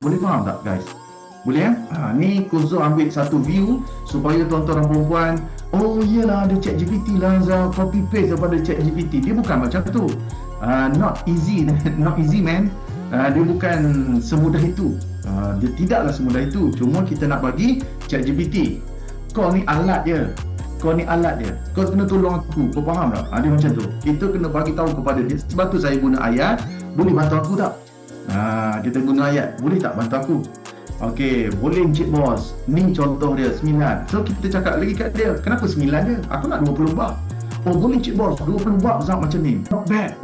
Boleh faham tak guys? Boleh ni Kuzo ambil satu view supaya tuan-tuan dan perempuan, oh iyalah ada ChatGPT lah, copy paste daripada ChatGPT. Dia bukan macam tu. Not easy not easy man. Dia bukan semudah itu. Dia tidaklah semudah itu. Cuma kita nak bagi ChatGPT, kau ni alat dia, kau kena tolong aku, kau faham tak? Dia macam tu. Kita kena bagi tahu kepada dia. Sebab tu saya guna ayat, boleh bantu aku tak? Kita guna ayat, boleh tak bantu aku? Okey, boleh Encik Bos. Ni contoh dia 9. So kita cakap lagi kat dia, kenapa 9 je? Aku nak 20 bab. Oh boleh Encik Bos, 20 bab Zat macam ni. Not bad.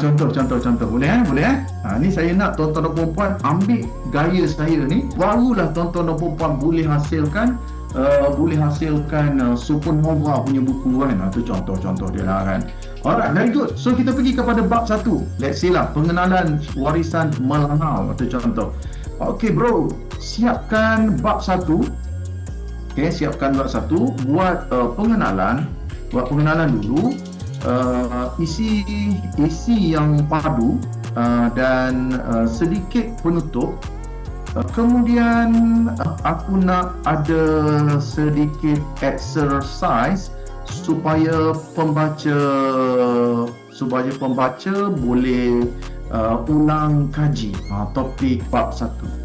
Contoh. Boleh boleh. Ni saya nak tuan-tuan dan perempuan ambil gaya saya ni, barulah tuan-tuan dan perempuan boleh hasilkan supernova punya buku kan. Itu contoh dia lah kan. Alright, very good. So kita pergi kepada bab 1. Let's say lah, pengenalan warisan Melangau atau contoh. Okay bro, siapkan bab 1. Okay, siapkan bab 1. Buat pengenalan dulu. Isi yang padu dan sedikit penutup. Kemudian aku nak ada sedikit exercise supaya pembaca boleh ulang kaji topik bab 1.